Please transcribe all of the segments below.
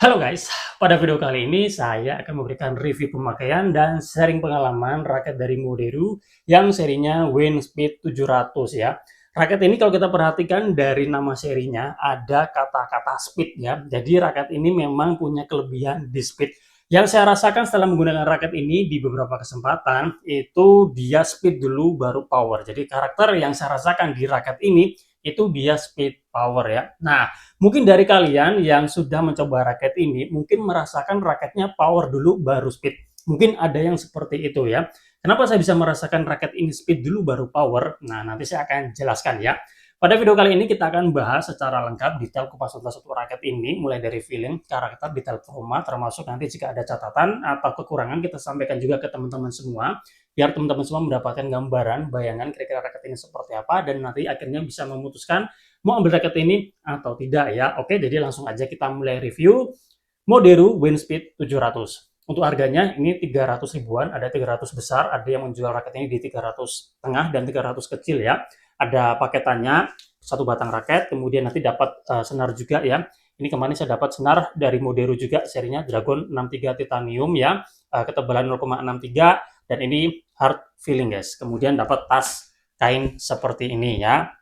Halo guys, pada video kali ini saya akan memberikan review pemakaian dan sharing pengalaman raket dari Moderu yang serinya Windspeed 700 ya. Raket ini kalau kita perhatikan dari nama serinya ada kata-kata speed ya. Jadi raket ini memang punya kelebihan di speed. Yang saya rasakan setelah menggunakan raket ini di beberapa kesempatan itu dia speed dulu baru power. Jadi karakter yang saya rasakan di raket ini itu dia speed power ya. Nah, mungkin dari kalian yang sudah mencoba raket ini, mungkin merasakan raketnya power dulu baru speed. Mungkin ada yang seperti itu ya. Kenapa saya bisa merasakan raket ini speed dulu baru power? Nah, nanti saya akan jelaskan ya. Pada video kali ini kita akan bahas secara lengkap detail kupas tuntas untuk raket ini, mulai dari feeling, karakter, detail performa, termasuk nanti jika ada catatan atau kekurangan kita sampaikan juga ke teman-teman semua, biar teman-teman semua mendapatkan gambaran, bayangan kira-kira raket ini seperti apa, dan nanti akhirnya bisa memutuskan mau ambil raket ini atau tidak ya. Oke, jadi langsung aja kita mulai review Moderu Windspeed 700. Untuk harganya ini 300 ribuan, ada 300 besar, ada yang menjual raket ini di 300 tengah dan 300 kecil ya. Ada paketannya, satu batang raket, kemudian nanti dapat senar juga ya. Ini kemarin saya dapat senar dari Moderu juga, serinya Dragon 63 Titanium ya, ketebalan 0,63 dan ini hard feeling guys. Kemudian dapat tas kain seperti ini ya.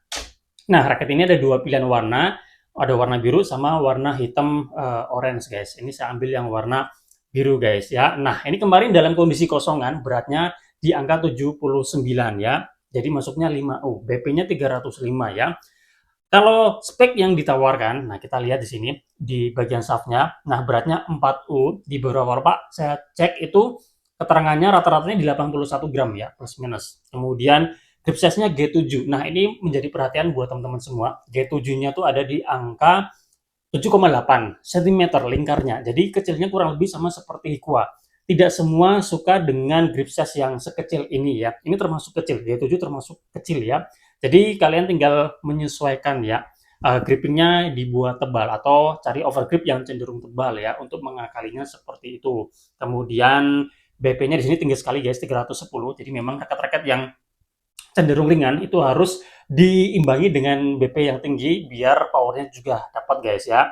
Nah, raket ini ada dua pilihan warna, ada warna biru sama warna hitam orange guys. Ini saya ambil yang warna biru guys ya. Nah, ini kemarin dalam kondisi kosongan, beratnya di angka 79 ya. Jadi masuknya 5U, BP-nya 305 ya. Kalau spek yang ditawarkan, nah kita lihat di sini di bagian shaftnya, nah beratnya 4U, di beberapa Pak saya cek itu keterangannya rata-ratanya di 81 gram ya, plus minus. Kemudian grip size-nya G7. Nah, ini menjadi perhatian buat teman-teman semua. G7-nya tuh ada di angka 7,8 cm lingkarnya. Jadi kecilnya kurang lebih sama seperti Hikwa. Tidak semua suka dengan grip size yang sekecil ini ya. Ini termasuk kecil, G7 termasuk kecil ya. Jadi kalian tinggal menyesuaikan ya. Grippingnya dibuat tebal atau cari overgrip yang cenderung tebal ya untuk mengakalinya seperti itu. Kemudian BP-nya di sini tinggi sekali guys, 310. Jadi memang raket-raket yang cenderung ringan itu harus diimbangi dengan BP yang tinggi biar powernya juga dapat guys ya.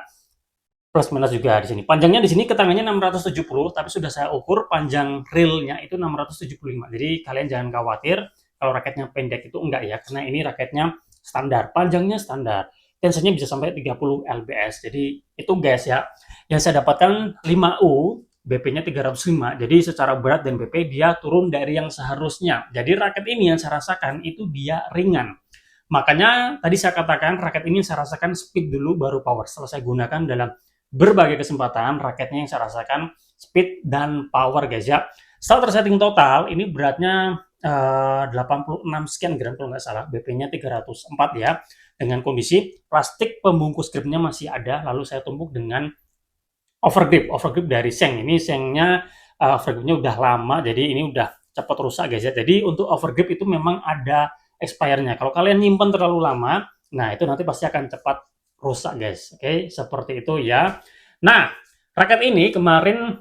Plus minus juga di sini. Panjangnya di sini ketangannya 670, tapi sudah saya ukur panjang reelnya itu 675. Jadi kalian jangan khawatir kalau raketnya pendek itu enggak ya, karena ini raketnya standar, panjangnya standar. Tensinya bisa sampai 30 lbs. Jadi itu guys ya. Yang saya dapatkan 5U, BP-nya 305. Jadi secara berat dan BP dia turun dari yang seharusnya. Jadi raket ini yang saya rasakan itu dia ringan. Makanya tadi saya katakan raket ini saya rasakan speed dulu baru power. Setelah saya gunakan dalam berbagai kesempatan, raketnya yang saya rasakan speed dan power guys ya. Setelah tersetting total, ini beratnya 86 sekian gram kalau nggak salah, BP-nya 304 ya. Dengan kondisi plastik pembungkus gripnya masih ada, lalu saya tumpuk dengan overgrip dari seng. Ini sengnya overgripnya udah lama, jadi ini udah cepat rusak guys ya. Jadi untuk overgrip itu memang ada expirednya. Kalau kalian nyimpen terlalu lama, nah itu nanti pasti akan cepat rusak guys. Oke, seperti itu ya. Nah, raket ini kemarin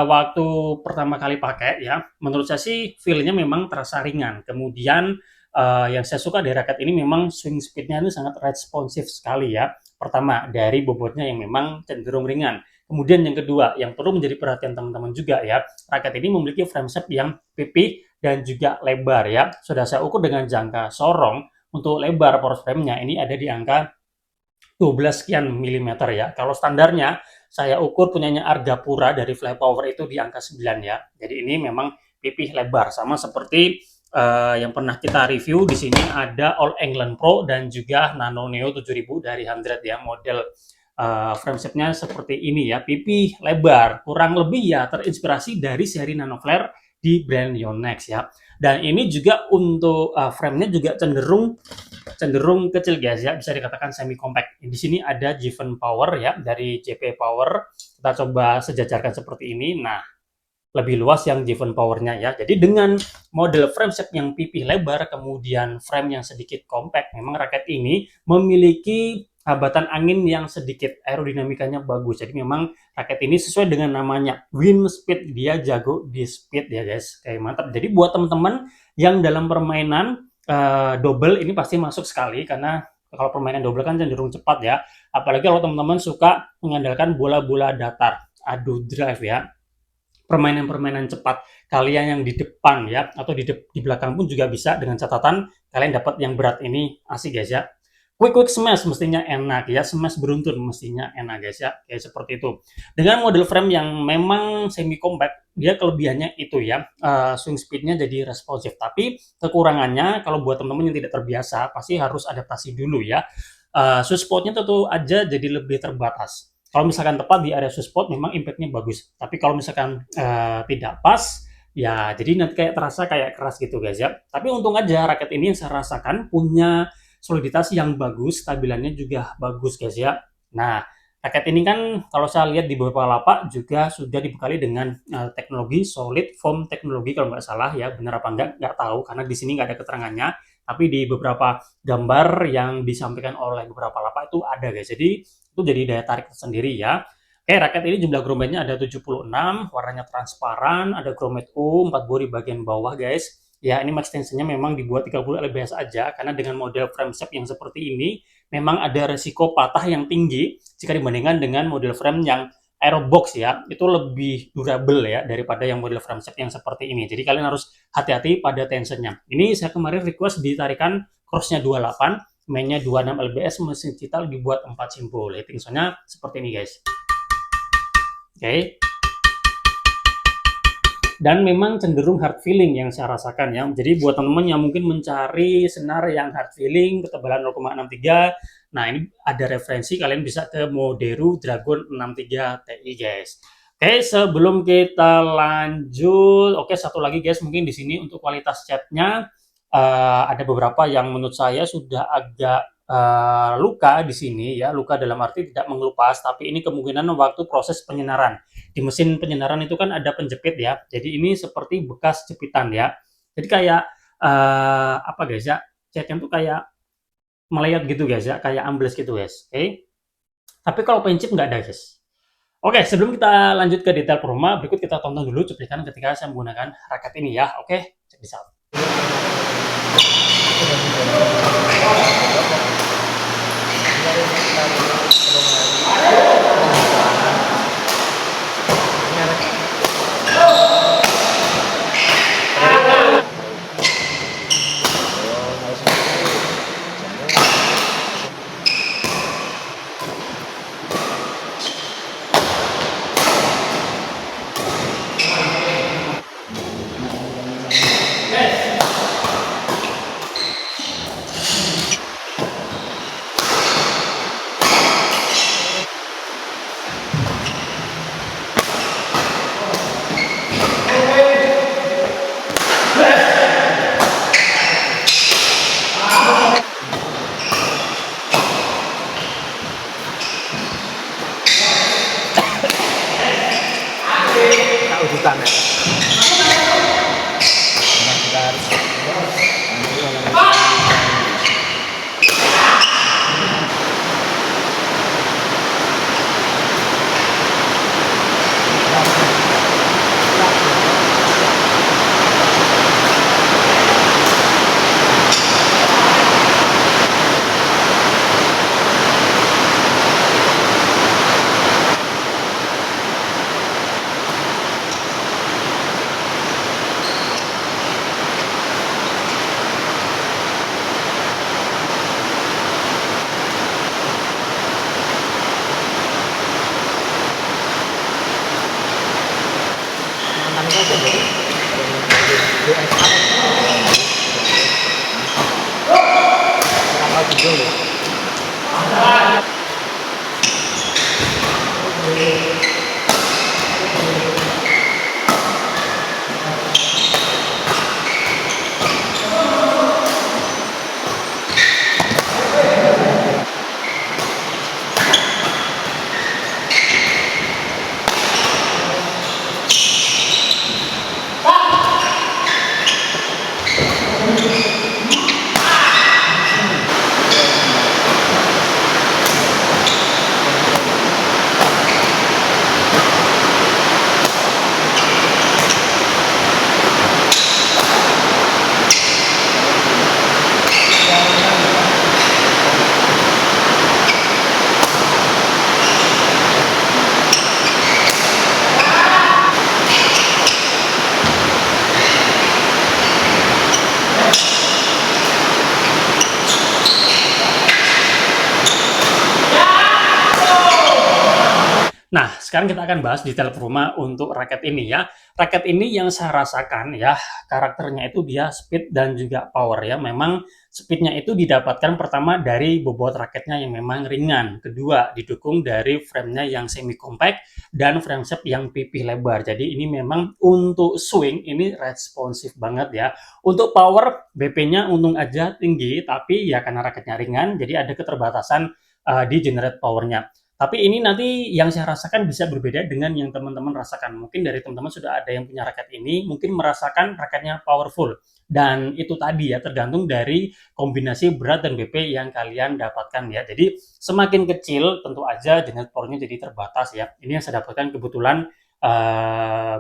waktu pertama kali pakai ya, menurut saya sih feel-nya memang terasa ringan. Kemudian yang saya suka dari raket ini memang swing speed-nya itu sangat responsif sekali ya. Pertama, dari bobotnya yang memang cenderung ringan. Kemudian yang kedua, yang perlu menjadi perhatian teman-teman juga ya, raket ini memiliki frameshaft yang pipih dan juga lebar ya. Sudah saya ukur dengan jangka sorong, untuk lebar power frame-nya ini ada di angka 12 sekian milimeter ya. Kalau standarnya saya ukur punyanya Argapura dari Fly Power itu di angka 9 ya. Jadi ini memang pipih lebar sama seperti yang pernah kita review di sini ada All England Pro dan juga Nano Neo 7000 dari 100 ya, model frameshaftnya seperti ini ya, pipih lebar, kurang lebih ya terinspirasi dari seri Nano Flare di brand Yonex ya. Dan ini juga untuk frame-nya juga cenderung kecil guys ya, bisa dikatakan semi compact. Di sini ada Given Power ya dari JP Power. Kita coba sejajarkan seperti ini. Nah, lebih luas yang Given Power-nya ya. Jadi dengan model frameshaft yang pipih lebar, kemudian frame yang sedikit compact, memang raket ini memiliki hambatan angin yang sedikit, aerodinamikanya bagus. Jadi memang raket ini sesuai dengan namanya, wind speed, dia jago di speed ya guys. Kayak mantap. Jadi buat teman-teman yang dalam permainan double ini pasti masuk sekali karena Kalau permainan double kan cenderung cepat ya. Apalagi kalau teman-teman suka mengandalkan bola-bola datar, adu drive ya. Permainan-permainan cepat kalian yang di depan ya atau di belakang pun juga bisa dengan catatan kalian dapat yang berat ini asik guys ya. Quick smash mestinya enak ya, smash beruntun mestinya enak guys ya, kayak seperti itu. Dengan model frame yang memang semi compact, dia kelebihannya itu ya, swing speednya jadi responsif. Tapi kekurangannya kalau buat teman-teman yang tidak terbiasa pasti harus adaptasi dulu ya. Sweet spotnya tentu aja jadi lebih terbatas. Kalau misalkan tepat di area sweet spot memang impact-nya bagus. Tapi kalau misalkan tidak pas, ya jadi nanti kayak terasa kayak keras gitu guys ya. Tapi untung aja raket ini yang saya rasakan punya soliditas yang bagus, stabilannya juga bagus guys ya. Nah, raket ini kan kalau saya lihat di beberapa lapak juga sudah dibekali dengan teknologi solid foam teknologi kalau nggak salah ya, benar apa nggak tahu karena di sini nggak ada keterangannya. Tapi di beberapa gambar yang disampaikan oleh beberapa lapak itu ada guys. Jadi itu jadi daya tarik tersendiri ya. Oke, raket ini jumlah grometnya ada 76, warnanya transparan, ada grommet U, 4 bori bagian bawah guys. Ya, ini max tensionnya memang dibuat 30 lbs aja, karena dengan model frame shape yang seperti ini, memang ada resiko patah yang tinggi jika dibandingkan dengan model frame yang aerobox ya, itu lebih durable ya daripada yang model frame shape yang seperti ini. Jadi kalian harus hati-hati pada tensionnya. Ini saya kemarin request ditarikan crossnya 28, mainnya 26 lbs, mesin kita dibuat 4 simbol. Tensionnya seperti ini guys. Oke. Dan memang cenderung hard feeling yang saya rasakan ya. Jadi buat teman-teman yang mungkin mencari senar yang hard feeling, ketebalan 0,63, nah ini ada referensi, kalian bisa ke Moderu Dragon 63 Ti guys. Oke, sebelum kita lanjut, oke satu lagi guys, mungkin di sini untuk kualitas catnya ada beberapa yang menurut saya sudah agak luka di sini ya, luka dalam arti tidak mengelupas, tapi ini kemungkinan waktu proses penyenaran. Di mesin penyenaran itu kan ada penjepit ya, jadi ini seperti bekas jepitan ya. Jadi kayak apa guys ya, catnya tuh kayak melayat gitu guys ya, kayak ambles gitu guys. Oke. Tapi kalau pencip nggak ada guys. Oke, sebelum kita lanjut ke detail performa, berikut kita tonton dulu cuplikan ketika saya menggunakan raket ini ya. Oke, cek this out. Ujutan ya. Kita harus Nah, sekarang kita akan bahas detail performa untuk raket ini ya. Raket ini yang saya rasakan ya, karakternya itu dia speed dan juga power ya. Memang speednya itu didapatkan pertama dari bobot raketnya yang memang ringan. Kedua, didukung dari frame-nya yang semi compact dan frameshaft yang pipih lebar. Jadi ini memang untuk swing ini responsif banget ya. Untuk power, BP-nya untung aja tinggi, tapi ya karena raketnya ringan, jadi ada keterbatasan di generate powernya. Tapi ini nanti yang saya rasakan bisa berbeda dengan yang teman-teman rasakan. Mungkin dari teman-teman sudah ada yang punya raket ini, mungkin merasakan raketnya powerful. Dan itu tadi ya, tergantung dari kombinasi berat dan BP yang kalian dapatkan ya. Jadi semakin kecil tentu aja dengan powernya jadi terbatas ya. Ini yang saya dapatkan kebetulan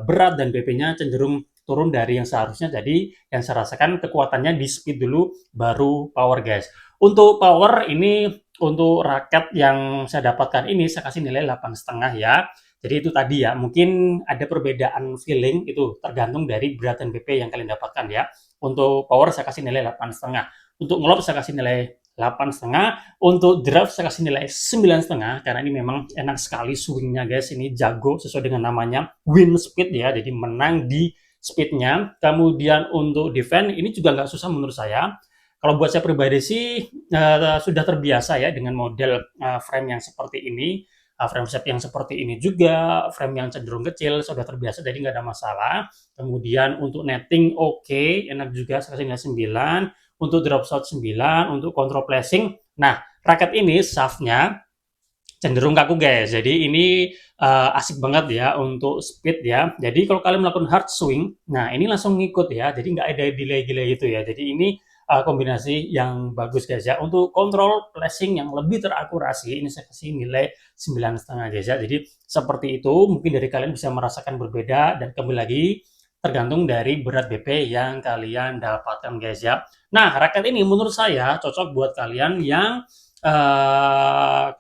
berat dan BP-nya cenderung turun dari yang seharusnya. Jadi yang saya rasakan kekuatannya di speed dulu, baru power guys. Untuk power ini untuk raket yang saya dapatkan ini saya kasih nilai 8,5 ya. Jadi itu tadi ya, mungkin ada perbedaan feeling itu tergantung dari berat dan BP yang kalian dapatkan ya. Untuk power saya kasih nilai 8,5. Untuk ngelob saya kasih nilai 8,5. Untuk draft saya kasih nilai 9,5 karena ini memang enak sekali swingnya guys. Ini jago sesuai dengan namanya win speed ya. Jadi menang di speednya. Kemudian untuk defense ini juga nggak susah menurut saya. Kalau buat saya pribadi sih sudah terbiasa ya dengan model frame yang seperti ini, frame set yang seperti ini juga, frame yang cenderung kecil, sudah terbiasa jadi nggak ada masalah. Kemudian untuk netting oke, enak juga, saya kasih nilai 9. Untuk drop shot 9, untuk control placing. Nah, raket ini shaftnya cenderung kaku guys. Jadi ini asik banget ya untuk speed ya. Jadi kalau kalian melakukan hard swing, nah ini langsung ngikut ya. Jadi nggak ada delay-delay gitu ya. Jadi ini kombinasi yang bagus guys ya. Untuk control placing yang lebih terakurasi, ini saya kasih nilai 9,5 guys ya. Jadi seperti itu, mungkin dari kalian bisa merasakan berbeda dan kembali lagi tergantung dari berat BP yang kalian dapatkan guys ya. Nah, raket ini menurut saya cocok buat kalian yang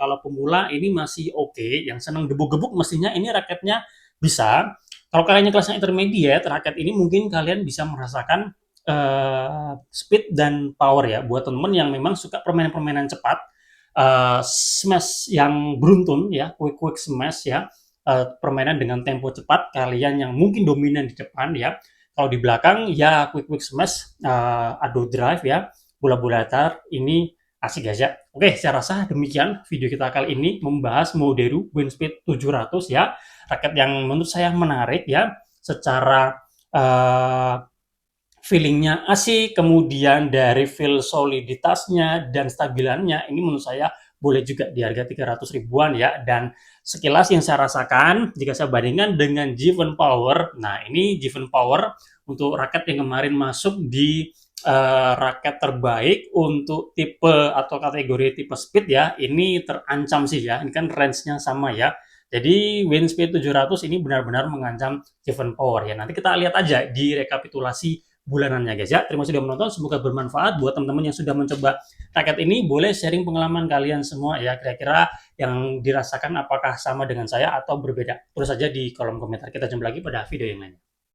kalau pemula ini masih oke, yang senang gebuk-gebuk mestinya ini raketnya bisa. Kalau kalian yang kelasnya intermediate, raket ini mungkin kalian bisa merasakan speed dan power ya. Buat teman-teman yang memang suka permainan-permainan cepat, smash yang beruntun ya, quick smash ya, permainan dengan tempo cepat, kalian yang mungkin dominan di depan ya. Kalau di belakang ya quick smash, ado drive ya, bola-bola datar ini asik guys ya. Oke, saya rasa demikian video kita kali ini membahas Moderu Winspeed 700 ya. Raket yang menurut saya menarik ya. Secara feelingnya asik, kemudian dari feel soliditasnya dan stabilannya ini menurut saya boleh juga di harga 300 ribuan ya. Dan sekilas yang saya rasakan jika saya bandingkan dengan Given Power, nah ini Given Power untuk raket yang kemarin masuk di raket terbaik untuk tipe atau kategori tipe speed ya, ini terancam sih ya. Ini kan range-nya sama ya. Jadi Winspeed 700 ini benar-benar mengancam Given Power ya. Nanti kita lihat aja di rekapitulasi bulanannya guys ya. Terima kasih sudah menonton, semoga bermanfaat buat teman-teman yang sudah mencoba raket ini. Boleh sharing pengalaman kalian semua ya, kira-kira yang dirasakan apakah sama dengan saya atau berbeda. Terus saja di kolom komentar. Kita jumpa lagi pada video yang lain.